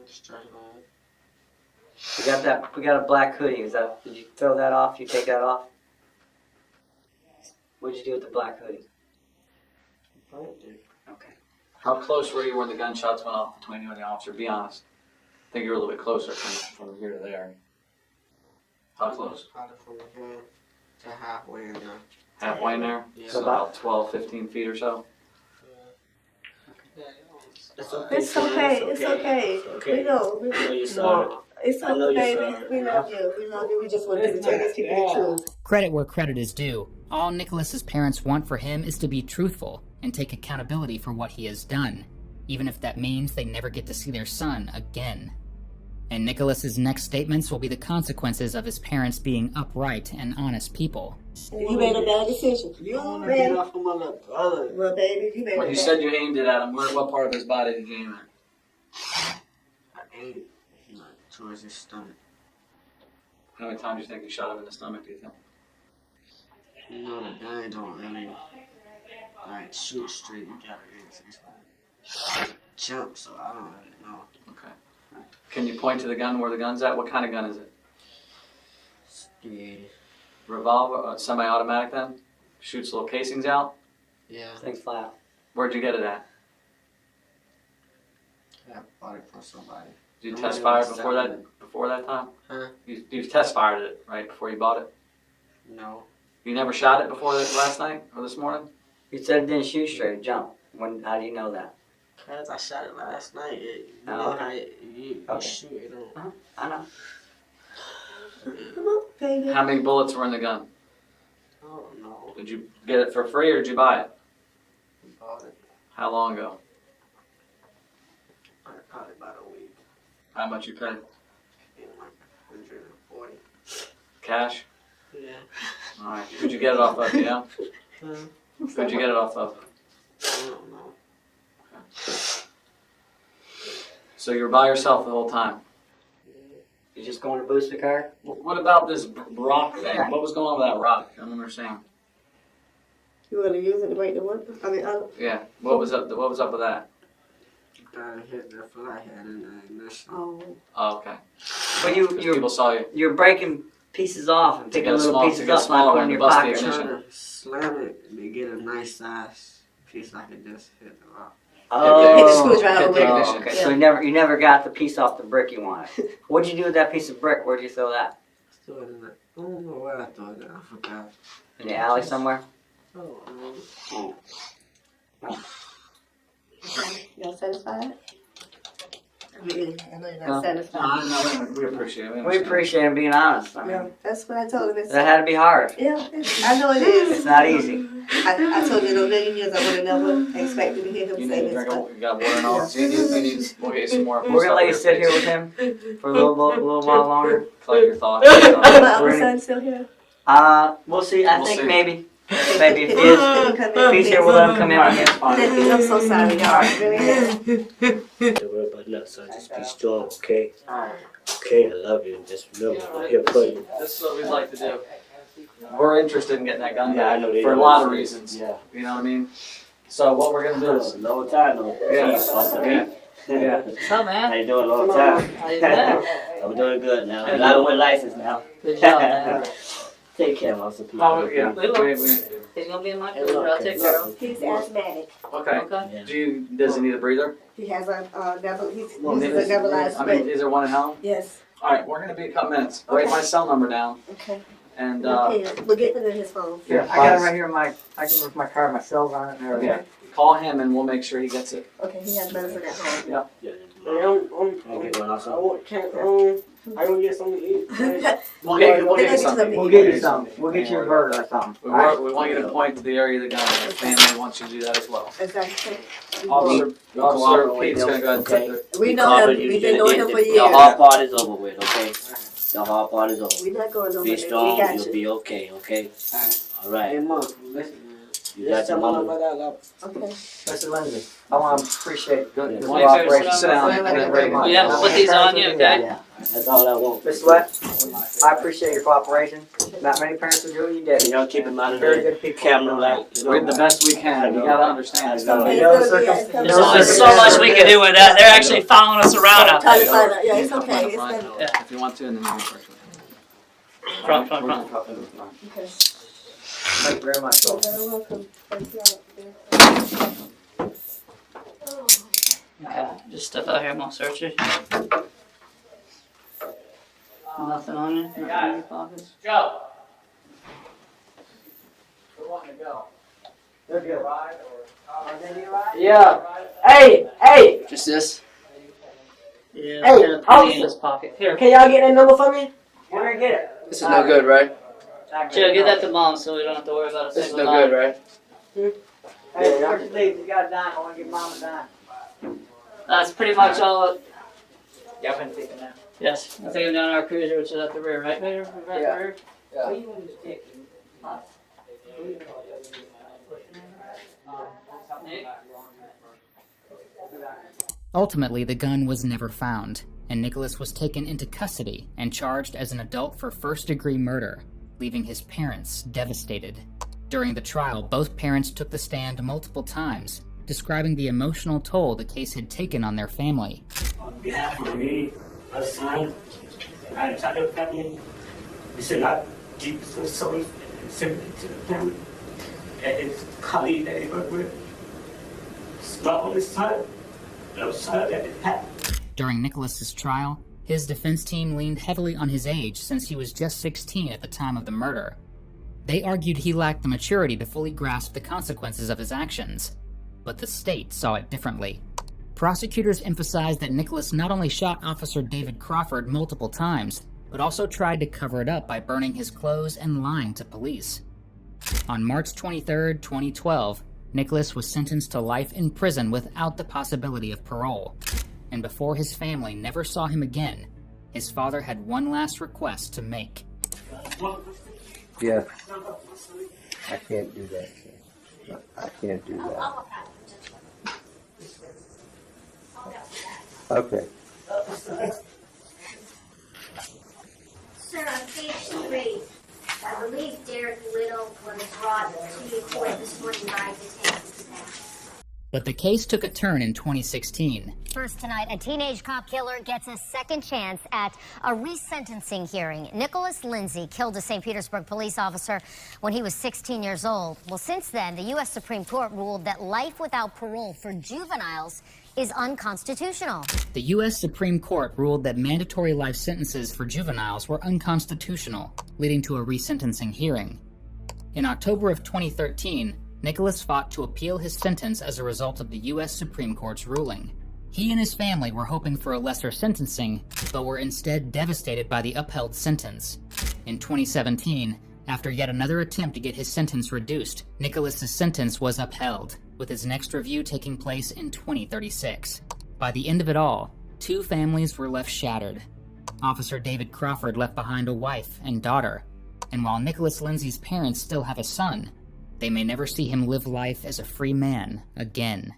Straight on. We got a black hoodie. Did you throw that off? You take that off? What'd you do with the black hoodie? Okay. How close were you when the gunshots went off between you and the officer? Be honest. I think you were a little bit closer from here to there. How close? Probably from here to halfway in there. Halfway in there? Yeah. So about 12, 15 feet or so? It's okay. It's okay. It's okay. We know. I know you're sorry. It's I know okay, you're baby. sorry. We love you. We love you. We just want to tell these people the truth. Credit where credit is due. All Nicholas's parents want for him is to be truthful and take accountability for what he has done, even if that means they never get to see their son again. And Nicholas's next statements will be the consequences of his parents being upright and honest people. You made a bad decision. You don't want to get off of my little brother. Well, baby, you made When a you bad said you aimed it at him, what part of his body did you aim at? I ate it. Like, towards his stomach. How many times do you think you shot him in the stomach, do you think? You know, the gun don't really, like, shoot straight. You gotta jump, so I don't really know. Okay. Can you point to the gun where the gun's at? What kind of gun is it? 380. Revolver? Semi-automatic then? Shoots little casings out? Yeah. Things flat. Where'd you get it at? I bought it from somebody. Did you I'm test really fire before that time? Huh? You test fired it, right, before you bought it? No. You never shot it before last night or this morning? You said it didn't shoot straight. Jump. How do you know that? Cause I shot it last night. You Oh, know okay. how you Okay. shoot it on. I know. Come on, baby. How many bullets were in the gun? I don't know. Did you get it for free or did you buy it? I bought it How long ago? probably about a week. How much you paid? In like 140. Cash? Yeah. Alright. Who'd you get it off of, you know? Who'd you get it off of? I don't know. So you were by yourself the whole time? You just going to boost the car? What about this rock thing? What was going on with that rock? I don't understand. You want to use it to break the window? Yeah. What was up with that? Gotta hit the flathead in the ignition. Oh. Oh, okay. But 'Cause people saw you. you're breaking pieces off and picking little pieces up and putting in your bust the pocket. ignition. Trying to slam it to get a nice size piece I could just hit the rock. Hit the screwdriver Hit with the it. ignition. Okay, so you never got the piece off the brick you wanted. What'd you do with that piece of brick? Where'd you throw that? Threw it in the, I don't know where I threw it. I forgot. In the alley somewhere? Oh, Y'all satisfied? I know you're No. not satisfied. We appreciate it. We appreciate him being honest. I mean, No, that's what I told him. It's, that had to be hard. yeah, I know it is. It's not easy. I told you in a million years I would have never expected to hear him You say need to this. drink But you got water and all. We'll get you some more. We're gonna let you sit here with him for a little while longer. Collect your thoughts. is my other We're son still here? We'll see. I We'll think see. maybe if he is, if he's here, we'll let him come in. I'm so sorry, y'all. I really am. Don't worry about nothing, son. Just be strong, okay? alright. Okay, I love you. Just remember, I'm here for you. This is what we'd like to do. We're interested in getting that gun Yeah, I back know they for a are. lot of reasons. Yeah. You know what I mean? So what we're gonna do is, Long time, though. yeah. Yeah. What's up, man? How you doing? Long time. How you doing? I'm doing good now. I got a win license now. Good job, man. Take care, most of people. Oh, yeah. He's gonna be in my crew. I'll take care of him. He's asthmatic. Okay. Okay. Yeah. Does he need a breather? He has a he's Well, a nebulized I mean, split. is there one at home? Yes. All right, we're gonna be a couple minutes. Write Okay. my cell number down, Okay. and We'll get it in his phone. Yeah, I got it right here in my my car, my cell's on it and everything. yeah, call him, and we'll make sure he gets it. Okay, he has medicine at home. Yeah. I'll get one also. I don't get something to eat. We'll get you something. We'll get you some. We'll get you a burger or something. We want you to point to the area of the gun. The family wants you to do that as well. Exactly. Officer Pete's gonna go ahead and put the. We know him. We've been knowing him for The years. hard part is over with, okay? The hard part is over. We're not going over Be there. We strong, got you'll you. be okay, okay? Hey, Alright. Mom, listen, man. You got your mama. Okay. Mr. Lindsay, I want to appreciate the Sit cooperation. sit down. Thank you very much. Yeah, we'll put these on you, okay? Yeah. That's all I want. Mr. Sweat, I appreciate your cooperation. Not many parents would do what you did. And y'all keep in mind Very the good people. camera like We're the best we can. You gotta understand. I know. You know the There's circumstances. only so much we can do with that. They're actually following us around out Trying to there. find out. Yeah, it's okay. It's Front, fine. Yeah. If you want to, and then you can first. Front. Okay. Thank you very much. You're very welcome. Thank you. Okay, just step out here and we'll search you. Nothing on you? Nothing in your pockets? Joe. We're wanting to go. They're good. Yeah. Hey. Just this? Yeah, Hey, got a penny in his pocket. Here, Can y'all get that number for me? Where do I get it? This is no good, right? Joe, give that to Mom so we don't have to worry about a This is single no dime. good, right? Hey, where's your leave? You got a dime. I want to give Mom a dime. That's pretty much all. Yeah, I've been thinking that. Yes, I'll take him down our cruiser, which is at the rear, right, Vader? Right Yeah. the rear? Ultimately, the gun was never found, and Nicholas was taken into custody and charged as an adult for first-degree murder, leaving his parents devastated. During the trial, both parents took the stand multiple times, describing the emotional toll the case had taken on their family. On behalf of me, my son, and entire family, we send our deepest sorrow and sympathy to the family and his colleague that he worked with. Strong his son, no son that it happened. During Nicholas's trial, his defense team leaned heavily on his age since he was just 16 at the time of the murder. They argued he lacked the maturity to fully grasp the consequences of his actions, but the state saw it differently. Prosecutors emphasized that Nicholas not only shot Officer David Crawford multiple times, but also tried to cover it up by burning his clothes and lying to police. On March 23, 2012, Nicholas was sentenced to life in prison without the possibility of parole. And before his family never saw him again, his father had one last request to make. Yeah. I can't do that. I can't do that. Okay. Sir, on page 3, I believe Derek Little was brought to your court this morning by detectives. But the case took a turn in 2016. First tonight, a teenage cop killer gets a second chance at a resentencing hearing. Nicholas Lindsay killed a St. Petersburg police officer when he was 16 years old. Well, since then, the U.S. Supreme Court ruled that life without parole for juveniles is unconstitutional. The U.S. Supreme Court ruled that mandatory life sentences for juveniles were unconstitutional, leading to a resentencing hearing. In October of 2013, Nicholas fought to appeal his sentence as a result of the U.S. Supreme Court's ruling. He and his family were hoping for a lesser sentencing, but were instead devastated by the upheld sentence. In 2017, after yet another attempt to get his sentence reduced, Nicholas's sentence was upheld, with his next review taking place in 2036. By the end of it all, two families were left shattered. Officer David Crawford left behind a wife and daughter, and while Nicholas Lindsay's parents still have a son, they may never see him live life as a free man again.